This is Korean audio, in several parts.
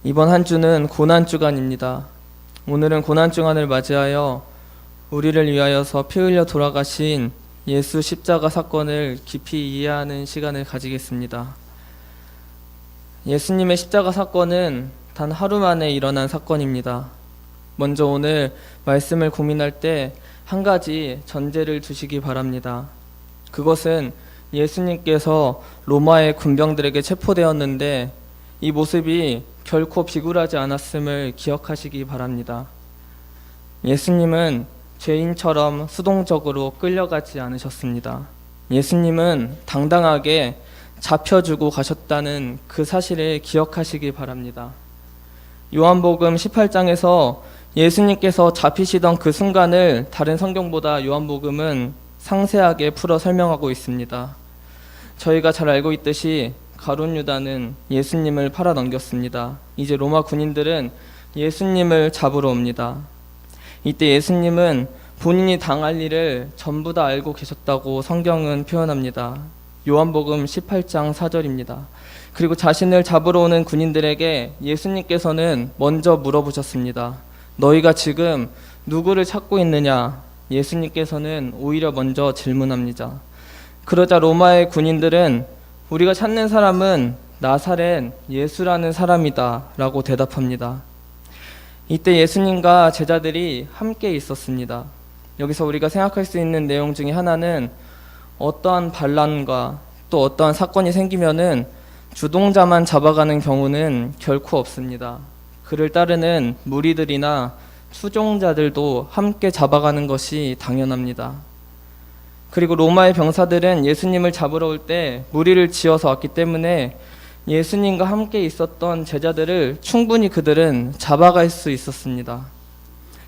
이번 한 주는 고난주간입니다. 오늘은 고난주간을 맞이하여 우리를 위하여서 피 흘려 돌아가신 예수 십자가 사건을 깊이 이해하는 시간을 가지겠습니다. 예수님의 십자가 사건은 단 하루 만에 일어난 사건입니다. 먼저 오늘 말씀을 고민할 때 한 가지 전제를 두시기 바랍니다. 그것은 예수님께서 로마의 군병들에게 체포되었는데 이 모습이 결코 비굴하지 않았음을 기억하시기 바랍니다. 예수님은 죄인처럼 수동적으로 끌려가지 않으셨습니다. 예수님은 당당하게 잡혀주고 가셨다는 그 사실을 기억하시기 바랍니다. 요한복음 18장에서 예수님께서 잡히시던 그 순간을 다른 성경보다 요한복음은 상세하게 풀어 설명하고 있습니다. 저희가 잘 알고 있듯이 가룟 유다는 예수님을 팔아 넘겼습니다. 이제 로마 군인들은 예수님을 잡으러 옵니다. 이때 예수님은 본인이 당할 일을 전부 다 알고 계셨다고 성경은 표현합니다. 요한복음 18장 4절입니다. 그리고 자신을 잡으러 오는 군인들에게 예수님께서는 먼저 물어보셨습니다. 너희가 지금 누구를 찾고 있느냐? 예수님께서는 오히려 먼저 질문합니다. 그러자 로마의 군인들은 우리가 찾는 사람은 나사렛 예수라는 사람이다 라고 대답합니다. 이때 예수님과 제자들이 함께 있었습니다. 여기서 우리가 생각할 수 있는 내용 중에 하나는 어떠한 반란과 또 어떠한 사건이 생기면은 주동자만 잡아가는 경우는 결코 없습니다. 그를 따르는 무리들이나 추종자들도 함께 잡아가는 것이 당연합니다. 그리고 로마의 병사들은 예수님을 잡으러 올 때 무리를 지어서 왔기 때문에 예수님과 함께 있었던 제자들을 충분히 그들은 잡아갈 수 있었습니다.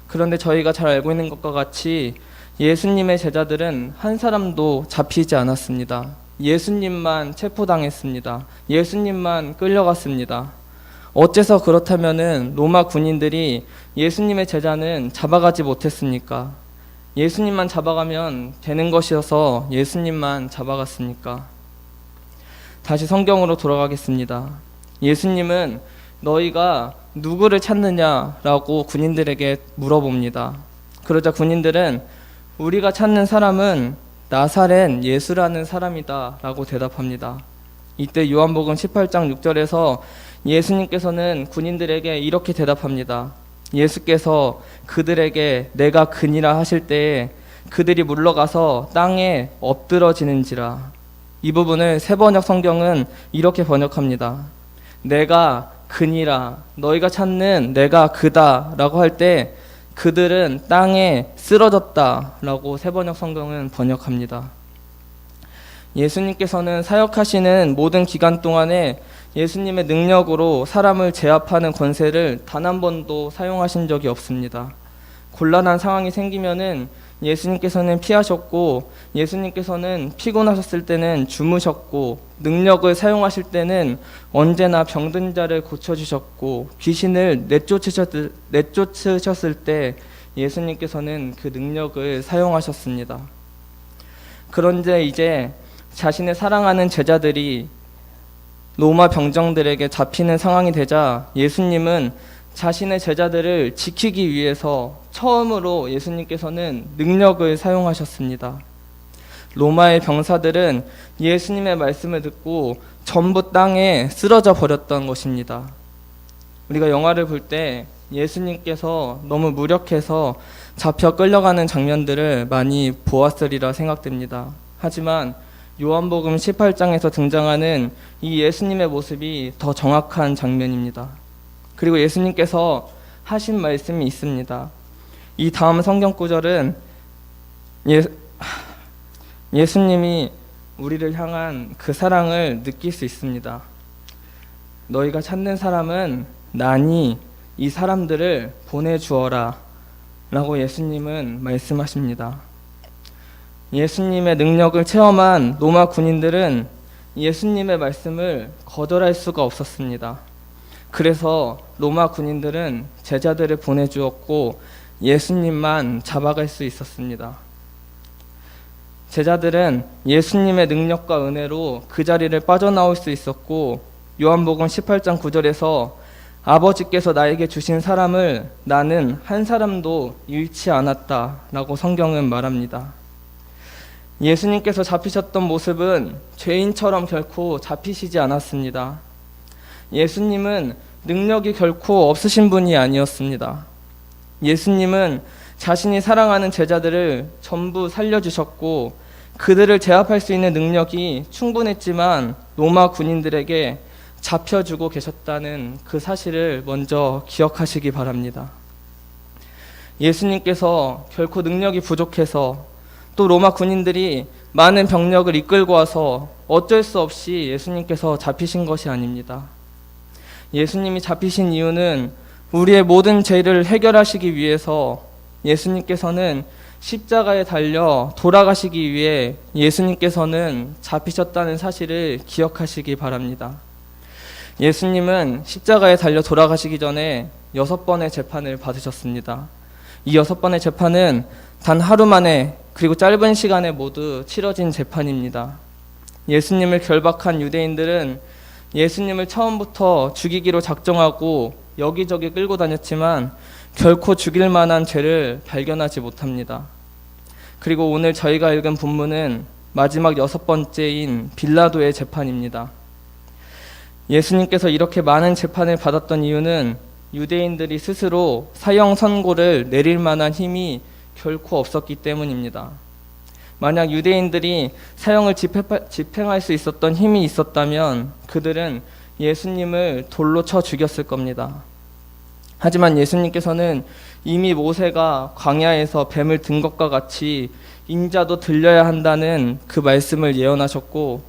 그런데 저희가 잘 알고 있는 것과 같이 예수님의 제자들은 한 사람도 잡히지 않았습니다. 예수님만 체포당했습니다. 예수님만 끌려갔습니다. 어째서 그렇다면은 로마 군인들이 예수님의 제자는 잡아가지 못했습니까? 예수님만 잡아가면 되는 것이어서 예수님만 잡아갔습니까? 다시 성경으로 돌아가겠습니다. 예수님은 너희가 누구를 찾느냐라고 군인들에게 물어봅니다. 그러자 군인들은 우리가 찾는 사람은 나사렛 예수라는 사람이다 라고 대답합니다. 이때 요한복음 18장 6절에서 예수님께서는 군인들에게 이렇게 대답합니다. 예수께서 그들에게 내가 그니라 하실 때에 그들이 물러가서 땅에 엎드러지는지라. 이 부분을 세번역 성경은 이렇게 번역합니다. 내가 그니라, 너희가 찾는 내가 그다 라고 할 때 그들은 땅에 쓰러졌다 라고 세번역 성경은 번역합니다. 예수님께서는 사역하시는 모든 기간 동안에 예수님의 능력으로 사람을 제압하는 권세를 단 한 번도 사용하신 적이 없습니다. 곤란한 상황이 생기면은 예수님께서는 피하셨고, 예수님께서는 피곤하셨을 때는 주무셨고, 능력을 사용하실 때는 언제나 병든 자를 고쳐주셨고, 귀신을 내쫓으셨을 때 예수님께서는 그 능력을 사용하셨습니다. 그런데 이제 자신의 사랑하는 제자들이 로마 병정들에게 잡히는 상황이 되자 예수님은 자신의 제자들을 지키기 위해서 처음으로 예수님께서는 능력을 사용하셨습니다. 로마의 병사들은 예수님의 말씀을 듣고 전부 땅에 쓰러져 버렸던 것입니다. 우리가 영화를 볼 때 예수님께서 너무 무력해서 잡혀 끌려가는 장면들을 많이 보았으리라 생각됩니다. 하지만 요한복음 18장에서 등장하는 이 예수님의 모습이 더 정확한 장면입니다. 그리고 예수님께서 하신 말씀이 있습니다. 이 다음 성경 구절은 예수님이 우리를 향한 그 사랑을 느낄 수 있습니다. 너희가 찾는 사람은 나니 이 사람들을 보내주어라 라고 예수님은 말씀하십니다. 예수님의 능력을 체험한 로마 군인들은 예수님의 말씀을 거절할 수가 없었습니다. 그래서 로마 군인들은 제자들을 보내주었고 예수님만 잡아갈 수 있었습니다. 제자들은 예수님의 능력과 은혜로 그 자리를 빠져나올 수 있었고 요한복음 18장 9절에서 아버지께서 나에게 주신 사람을 나는 한 사람도 잃지 않았다라고 성경은 말합니다. 예수님께서 잡히셨던 모습은 죄인처럼 결코 잡히시지 않았습니다. 예수님은 능력이 결코 없으신 분이 아니었습니다. 예수님은 자신이 사랑하는 제자들을 전부 살려주셨고 그들을 제압할 수 있는 능력이 충분했지만 로마 군인들에게 잡혀주고 계셨다는 그 사실을 먼저 기억하시기 바랍니다. 예수님께서 결코 능력이 부족해서 또 로마 군인들이 많은 병력을 이끌고 와서 어쩔 수 없이 예수님께서 잡히신 것이 아닙니다. 예수님이 잡히신 이유는 우리의 모든 죄를 해결하시기 위해서 예수님께서는 십자가에 달려 돌아가시기 위해 예수님께서는 잡히셨다는 사실을 기억하시기 바랍니다. 예수님은 십자가에 달려 돌아가시기 전에 6번의 재판을 받으셨습니다. 이 6번의 재판은 단 하루 만에 그리고 짧은 시간에 모두 치러진 재판입니다. 예수님을 결박한 유대인들은 예수님을 처음부터 죽이기로 작정하고 여기저기 끌고 다녔지만 결코 죽일 만한 죄를 발견하지 못합니다. 그리고 오늘 저희가 읽은 본문은 마지막 6번째인 빌라도의 재판입니다. 예수님께서 이렇게 많은 재판을 받았던 이유는 유대인들이 스스로 사형 선고를 내릴 만한 힘이 결코 없었기 때문입니다. 만약 유대인들이 사형을 집행할 수 있었던 힘이 있었다면 그들은 예수님을 돌로 쳐 죽였을 겁니다. 하지만 예수님께서는 이미 모세가 광야에서 뱀을 든 것과 같이 인자도 들려야 한다는 그 말씀을 예언하셨고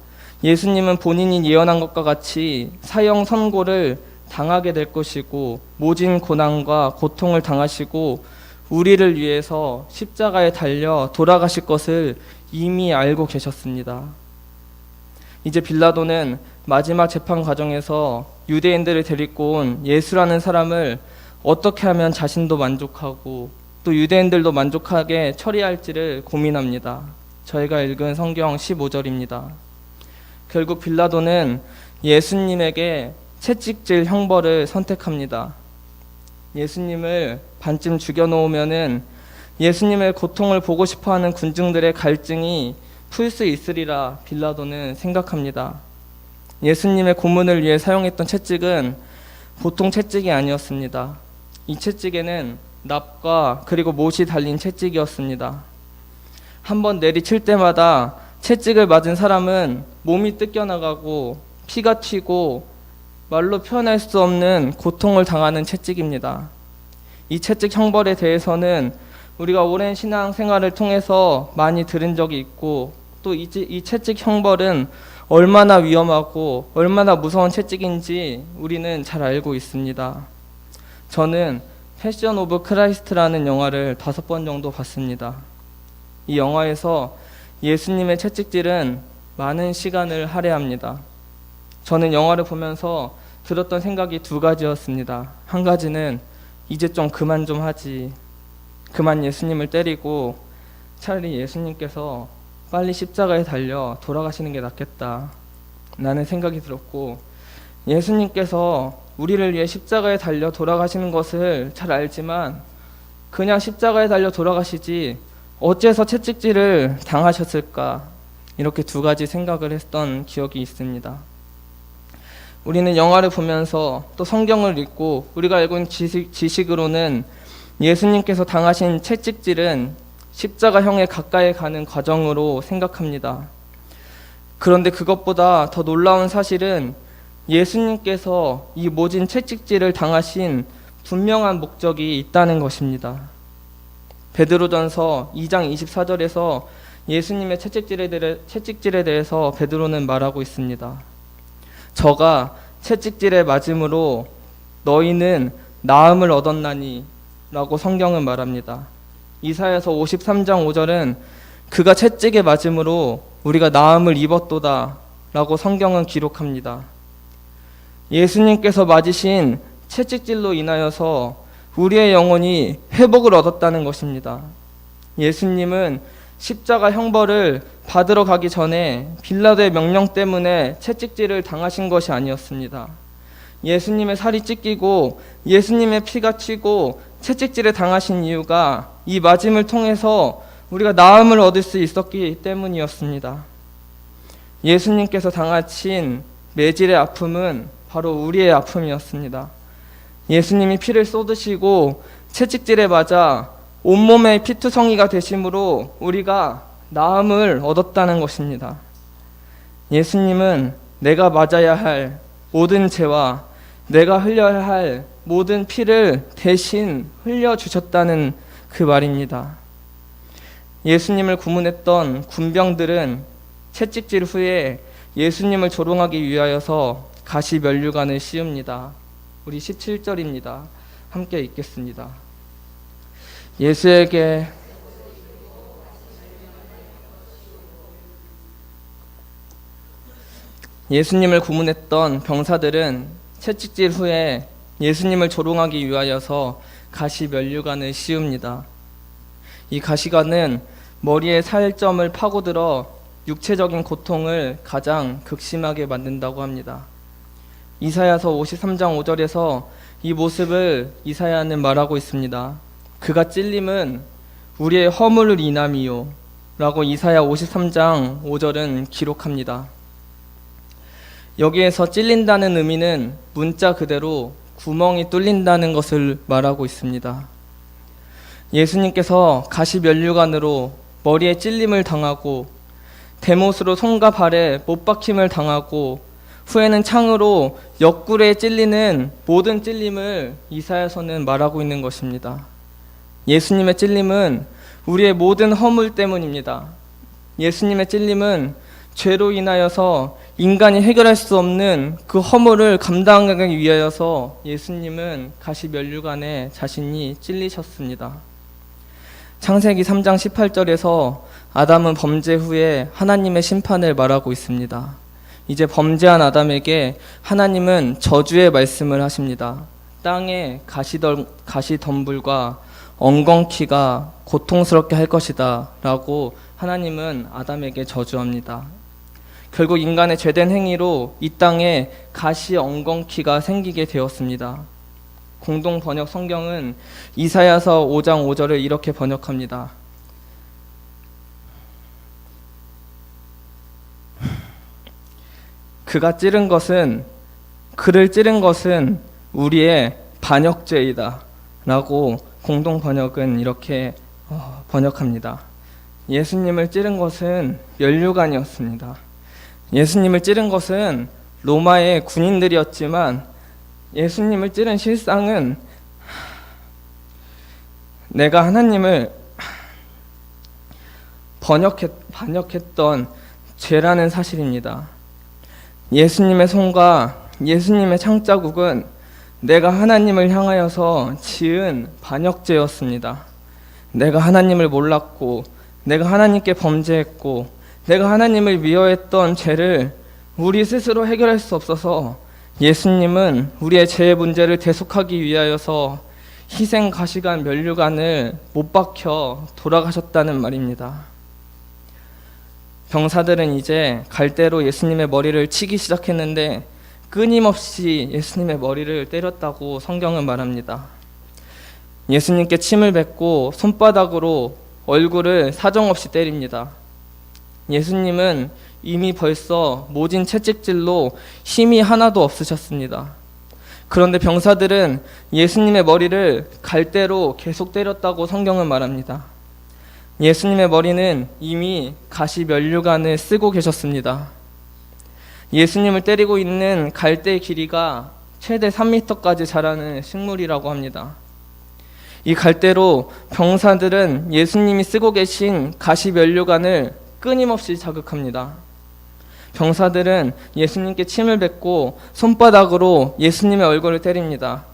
예수님은 본인이 예언한 것과 같이 사형 선고를 당하게 될 것이고 모진 고난과 고통을 당하시고 우리를 위해서 십자가에 달려 돌아가실 것을 이미 알고 계셨습니다. 이제 빌라도는 마지막 재판 과정에서 유대인들을 데리고 온 예수라는 사람을 어떻게 하면 자신도 만족하고 또 유대인들도 만족하게 처리할지를 고민합니다. 저희가 읽은 성경 15절입니다. 결국 빌라도는 예수님에게 채찍질 형벌을 선택합니다. 예수님을 반쯤 죽여놓으면은 예수님의 고통을 보고 싶어하는 군중들의 갈증이 풀 수 있으리라 빌라도는 생각합니다. 예수님의 고문을 위해 사용했던 채찍은 보통 채찍이 아니었습니다. 이 채찍에는 납과 그리고 못이 달린 채찍이었습니다. 한번 내리칠 때마다 채찍을 맞은 사람은 몸이 뜯겨나가고 피가 튀고 말로 표현할 수 없는 고통을 당하는 채찍입니다. 이 채찍 형벌에 대해서는 우리가 오랜 신앙 생활을 통해서 많이 들은 적이 있고 또 이 채찍 형벌은 얼마나 위험하고 얼마나 무서운 채찍인지 우리는 잘 알고 있습니다. 저는 패션 오브 크라이스트라는 영화를 5번 정도 봤습니다. 이 영화에서 예수님의 채찍질은 많은 시간을 할애합니다. 저는 영화를 보면서 들었던 생각이 2가지였습니다. 한 가지는 이제 좀 그만 좀 하지. 그만 예수님을 때리고 차라리 예수님께서 빨리 십자가에 달려 돌아가시는 게 낫겠다 라는 생각이 들었고 예수님께서 우리를 위해 십자가에 달려 돌아가시는 것을 잘 알지만 그냥 십자가에 달려 돌아가시지 어째서 채찍질을 당하셨을까 이렇게 2가지 생각을 했던 기억이 있습니다. 우리는 영화를 보면서 또 성경을 읽고 우리가 알고 있는 지식으로는 예수님께서 당하신 채찍질은 십자가형에 가까이 가는 과정으로 생각합니다. 그런데 그것보다 더 놀라운 사실은 예수님께서 이 모진 채찍질을 당하신 분명한 목적이 있다는 것입니다. 베드로전서 2장 24절에서 예수님의 채찍질에 대해서 베드로는 말하고 있습니다. 저가 채찍질에 맞음으로 너희는 나음을 얻었나니 라고 성경은 말합니다. 이사야서 53장 5절은 그가 채찍에 맞음으로 우리가 나음을 입었도다 라고 성경은 기록합니다. 예수님께서 맞으신 채찍질로 인하여서 우리의 영혼이 회복을 얻었다는 것입니다. 예수님은 십자가 형벌을 받으러 가기 전에 빌라도의 명령 때문에 채찍질을 당하신 것이 아니었습니다. 예수님의 살이 찢기고 예수님의 피가 튀고 채찍질을 당하신 이유가 이 맞음을 통해서 우리가 나음을 얻을 수 있었기 때문이었습니다. 예수님께서 당하신 매질의 아픔은 바로 우리의 아픔이었습니다. 예수님이 피를 쏟으시고 채찍질에 맞아 온몸의 피투성이가 되심으로 우리가 나음을 얻었다는 것입니다. 예수님은 내가 맞아야 할 모든 죄와 내가 흘려야 할 모든 피를 대신 흘려주셨다는 그 말입니다. 예수님을 고문했던 군병들은 채찍질 후에 예수님을 조롱하기 위하여서 가시 면류관을 씌웁니다. 우리 17절입니다. 함께 읽겠습니다. 예수에게 예수님을 고문했던 병사들은 채찍질 후에 예수님을 조롱하기 위하여서 가시 면류관을 씌웁니다. 이 가시관은 머리에 살점을 파고들어 육체적인 고통을 가장 극심하게 만든다고 합니다. 이사야서 53장 5절에서 이 모습을 이사야는 말하고 있습니다. 그가 찔림은 우리의 허물을 인함이요 라고 이사야 53장 5절은 기록합니다. 여기에서 찔린다는 의미는 문자 그대로 구멍이 뚫린다는 것을 말하고 있습니다. 예수님께서 가시 면류관으로 머리에 찔림을 당하고 대못으로 손과 발에 못 박힘을 당하고 후에는 창으로 옆구리에 찔리는 모든 찔림을 이사야서는 말하고 있는 것입니다. 예수님의 찔림은 우리의 모든 허물 때문입니다. 예수님의 찔림은 죄로 인하여서 인간이 해결할 수 없는 그 허물을 감당하기 위하여서 예수님은 가시 면류관에 자신이 찔리셨습니다. 창세기 3장 18절에서 아담은 범죄 후에 하나님의 심판을 말하고 있습니다. 이제 범죄한 아담에게 하나님은 저주의 말씀을 하십니다. 땅에 가시덤불과 엉겅퀴가 고통스럽게 할 것이다 라고 하나님은 아담에게 저주합니다. 결국 인간의 죄된 행위로 이 땅에 가시 엉겅퀴가 생기게 되었습니다. 공동 번역 성경은 이사야서 5장 5절을 이렇게 번역합니다. 그를 찌른 것은 우리의 반역죄이다 라고 공동 번역은 이렇게 번역합니다. 예수님을 찌른 것은 면류관이었습니다. 예수님을 찌른 것은 로마의 군인들이었지만 예수님을 찌른 실상은 내가 하나님을 반역했던 죄라는 사실입니다. 예수님의 손과 예수님의 창자국은 내가 하나님을 향하여서 지은 반역죄였습니다. 내가 하나님을 몰랐고 내가 하나님께 범죄했고 내가 하나님을 미워했던 죄를 우리 스스로 해결할 수 없어서 예수님은 우리의 죄의 문제를 대속하기 위하여서 희생 가시관 면류관을 못 박혀 돌아가셨다는 말입니다. 병사들은 이제 갈대로 예수님의 머리를 치기 시작했는데 끊임없이 예수님의 머리를 때렸다고 성경은 말합니다. 예수님께 침을 뱉고 손바닥으로 얼굴을 사정없이 때립니다. 예수님은 이미 벌써 모진 채찍질로 힘이 하나도 없으셨습니다. 그런데 병사들은 예수님의 머리를 갈대로 계속 때렸다고 성경은 말합니다. 예수님의 머리는 이미 가시 면류관을 쓰고 계셨습니다. 예수님을 때리고 있는 갈대의 길이가 최대 3m까지 자라는 식물이라고 합니다. 이 갈대로 병사들은 예수님이 쓰고 계신 가시 면류관을 끊임없이 자극합니다. 병사들은 예수님께 침을 뱉고 손바닥으로 예수님의 얼굴을 때립니다.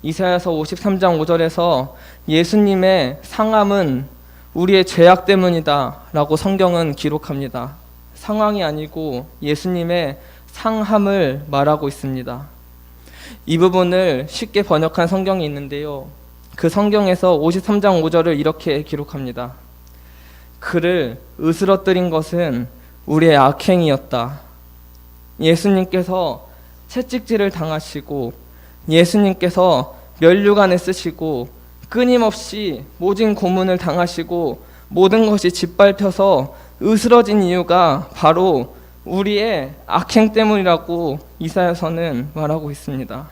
이사야서 53장 5절에서 예수님의 상함은 우리의 죄악 때문이다 라고 성경은 기록합니다. 상황이 아니고 예수님의 상함을 말하고 있습니다. 이 부분을 쉽게 번역한 성경이 있는데요. 그 성경에서 53장 5절을 이렇게 기록합니다. 그를 으스러뜨린 것은 우리의 악행이었다. 예수님께서 채찍질을 당하시고 예수님께서 면류관을 쓰시고 끊임없이 모진 고문을 당하시고 모든 것이 짓밟혀서 으스러진 이유가 바로 우리의 악행 때문이라고 이사야서는 말하고 있습니다.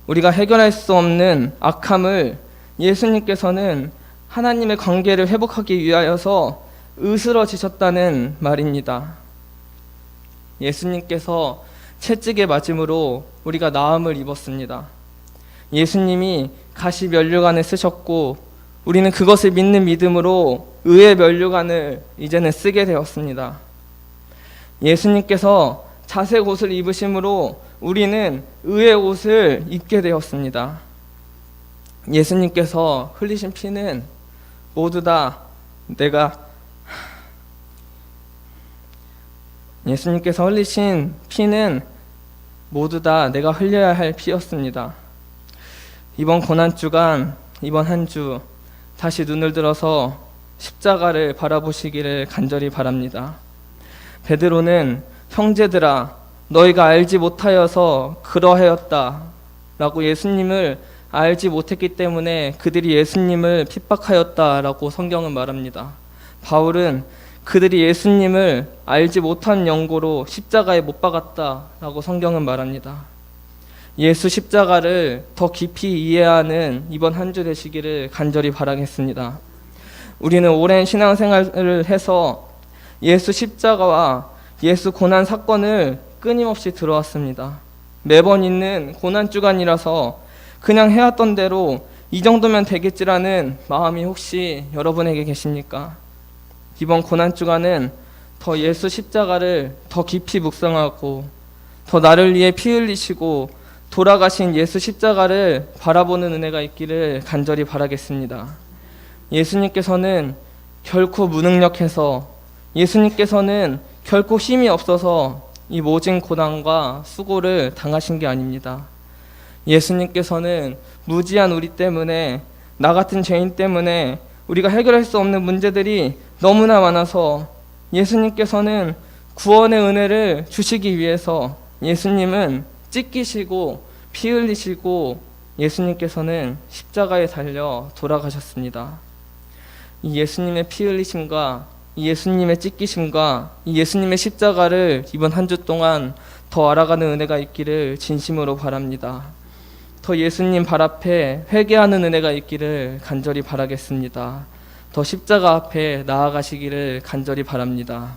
우리가 해결할 수 없는 악함을 예수님께서는 하나님의 관계를 회복하기 위하여서 으스러지셨다는 말입니다. 예수님께서 채찍에 맞음으로 우리가 나음을 입었습니다. 예수님이 가시 면류관을 쓰셨고 우리는 그것을 믿는 믿음으로 의의 면류관을 이제는 쓰게 되었습니다. 예수님께서 자색 옷을 입으심으로 우리는 의의 옷을 입게 되었습니다. 예수님께서 흘리신 피는 모두 다 예수님께서 흘리신 피는 모두 다 내가 흘려야 할 피였습니다. 이번 고난주간, 이번 한 주 다시 눈을 들어서 십자가를 바라보시기를 간절히 바랍니다. 베드로는 형제들아 너희가 알지 못하여서 그러하였다 라고 예수님을 알지 못했기 때문에 그들이 예수님을 핍박하였다 라고 성경은 말합니다. 바울은 그들이 예수님을 알지 못한 영고로 십자가에 못 박았다 라고 성경은 말합니다. 예수 십자가를 더 깊이 이해하는 이번 한 주 되시기를 간절히 바라겠습니다. 우리는 오랜 신앙생활을 해서 예수 십자가와 예수 고난 사건을 끊임없이 들어왔습니다. 매번 있는 고난주간이라서 그냥 해왔던 대로 이 정도면 되겠지라는 마음이 혹시 여러분에게 계십니까? 이번 고난주간은 더 예수 십자가를 더 깊이 묵상하고 더 나를 위해 피 흘리시고 돌아가신 예수 십자가를 바라보는 은혜가 있기를 간절히 바라겠습니다. 예수님께서는 결코 무능력해서 예수님께서는 결코 힘이 없어서 이 모진 고난과 수고를 당하신 게 아닙니다. 예수님께서는 무지한 우리 때문에 나 같은 죄인 때문에 우리가 해결할 수 없는 문제들이 너무나 많아서 예수님께서는 구원의 은혜를 주시기 위해서 예수님은 찢기시고 피 흘리시고 예수님께서는 십자가에 달려 돌아가셨습니다. 이 예수님의 피 흘리심과 이 예수님의 찢기심과 이 예수님의 십자가를 이번 한 주 동안 더 알아가는 은혜가 있기를 진심으로 바랍니다. 더 예수님 발 앞에 회개하는 은혜가 있기를 간절히 바라겠습니다. 더 십자가 앞에 나아가시기를 간절히 바랍니다.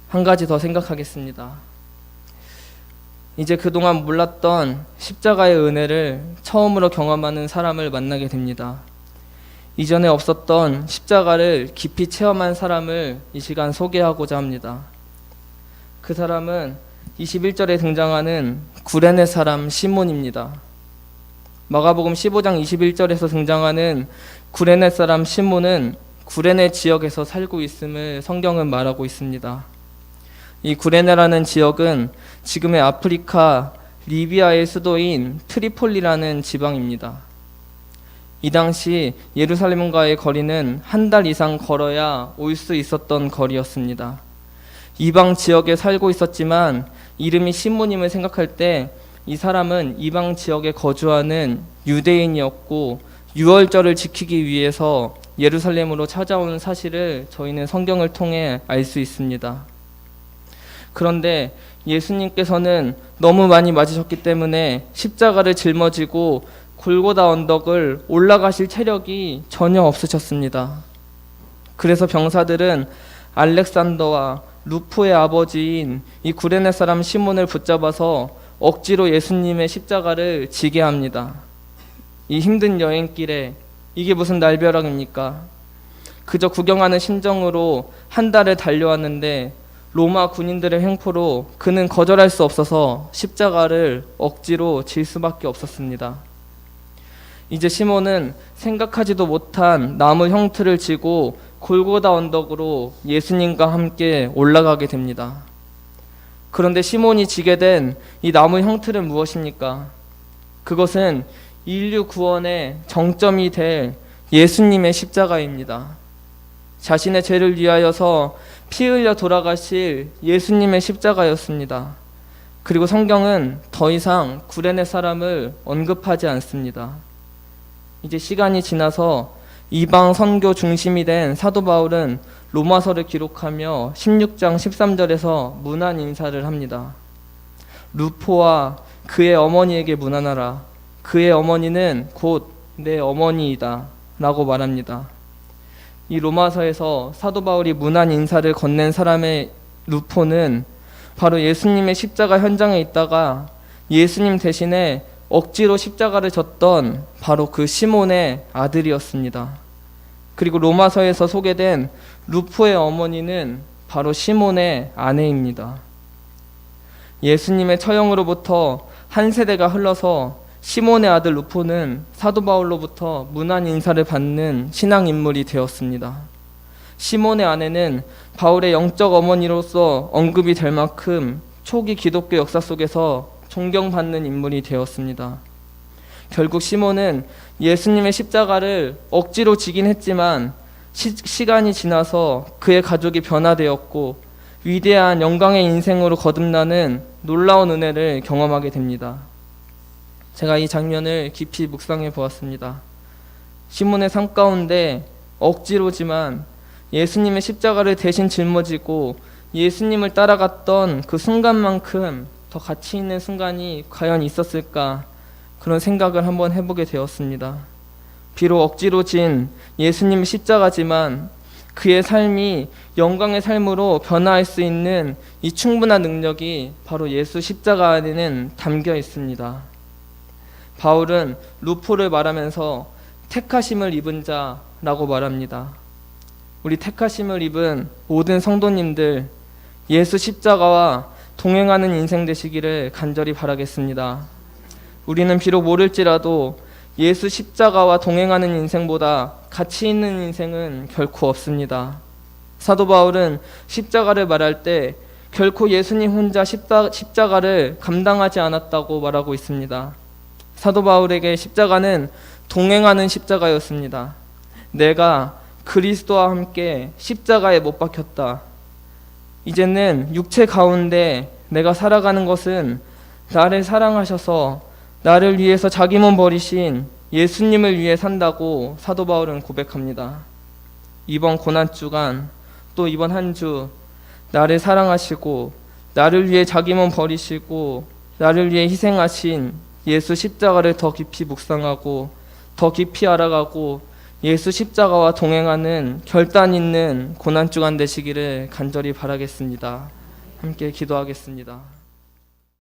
한 가지 더 생각하겠습니다. 이제 그동안 몰랐던 십자가의 은혜를 처음으로 경험하는 사람을 만나게 됩니다. 이전에 없었던 십자가를 깊이 체험한 사람을 이 시간 소개하고자 합니다. 그 사람은 21절에 등장하는 구레네 사람 시몬입니다. 마가복음 15장 21절에서 등장하는 구레네 사람 시몬은 구레네 지역에서 살고 있음을 성경은 말하고 있습니다. 이 구레네라는 지역은 지금의 아프리카 리비아의 수도인 트리폴리라는 지방입니다. 이 당시 예루살렘과의 거리는 한 달 이상 걸어야 올 수 있었던 거리였습니다. 이방 지역에 살고 있었지만 이름이 시몬임을 생각할 때 이 사람은 이방 지역에 거주하는 유대인이었고 유월절을 지키기 위해서 예루살렘으로 찾아온 사실을 저희는 성경을 통해 알 수 있습니다. 그런데 예수님께서는 너무 많이 맞으셨기 때문에 십자가를 짊어지고 골고다 언덕을 올라가실 체력이 전혀 없으셨습니다. 그래서 병사들은 알렉산더와 루포의 아버지인 이 구레네 사람 시몬을 붙잡아서 억지로 예수님의 십자가를 지게 합니다. 이 힘든 여행길에 이게 무슨 날벼락입니까? 그저 구경하는 심정으로 한 달을 달려왔는데 로마 군인들의 횡포로 그는 거절할 수 없어서 십자가를 억지로 질 수밖에 없었습니다. 이제 시몬은 생각하지도 못한 나무 형틀을 지고 골고다 언덕으로 예수님과 함께 올라가게 됩니다. 그런데 시몬이 지게 된 이 나무 형틀은 무엇입니까? 그것은 인류 구원의 정점이 될 예수님의 십자가입니다. 자신의 죄를 위하여서 피 흘려 돌아가실 예수님의 십자가였습니다. 그리고 성경은 더 이상 구레네 사람을 언급하지 않습니다. 이제 시간이 지나서 이방 선교 중심이 된 사도 바울은 로마서를 기록하며 16장 13절에서 문안 인사를 합니다. 루포와 그의 어머니에게 문안하라. 그의 어머니는 곧 내 어머니이다 라고 말합니다. 이 로마서에서 사도 바울이 문안 인사를 건넨 사람의 루포는 바로 예수님의 십자가 현장에 있다가 예수님 대신에 억지로 십자가를 졌던 바로 그 시몬의 아들이었습니다. 그리고 로마서에서 소개된 루포의 어머니는 바로 시몬의 아내입니다. 예수님의 처형으로부터 한 세대가 흘러서 시몬의 아들 루포는 사도 바울로부터 문안 인사를 받는 신앙인물이 되었습니다. 시몬의 아내는 바울의 영적 어머니로서 언급이 될 만큼 초기 기독교 역사 속에서 존경받는 인물이 되었습니다. 결국 시몬은 예수님의 십자가를 억지로 지긴 했지만 시간이 지나서 그의 가족이 변화되었고 위대한 영광의 인생으로 거듭나는 놀라운 은혜를 경험하게 됩니다. 제가 이 장면을 깊이 묵상해 보았습니다. 시몬의 삶 가운데 억지로지만 예수님의 십자가를 대신 짊어지고 예수님을 따라갔던 그 순간만큼 더 가치 있는 순간이 과연 있었을까, 그런 생각을 한번 해보게 되었습니다. 비록 억지로 진 예수님의 십자가지만 그의 삶이 영광의 삶으로 변화할 수 있는 이 충분한 능력이 바로 예수 십자가 안에는 담겨 있습니다. 바울은 루포를 말하면서 택하심을 입은 자라고 말합니다. 우리 택하심을 입은 모든 성도님들, 예수 십자가와 동행하는 인생 되시기를 간절히 바라겠습니다. 우리는 비록 모를지라도 예수 십자가와 동행하는 인생보다 가치 있는 인생은 결코 없습니다. 사도 바울은 십자가를 말할 때 결코 예수님 혼자 십자가를 감당하지 않았다고 말하고 있습니다. 사도 바울에게 십자가는 동행하는 십자가였습니다. 내가 그리스도와 함께 십자가에 못 박혔다. 이제는 육체 가운데 내가 살아가는 것은 나를 사랑하셔서 나를 위해서 자기 몸 버리신 예수님을 위해 산다고 사도 바울은 고백합니다. 이번 고난주간 또 이번 한 주 나를 사랑하시고 나를 위해 자기 몸 버리시고 나를 위해 희생하신 예수 십자가를 더 깊이 묵상하고 더 깊이 알아가고 예수 십자가와 동행하는 결단 있는 고난주간 되시기를 간절히 바라겠습니다. 함께 기도하겠습니다.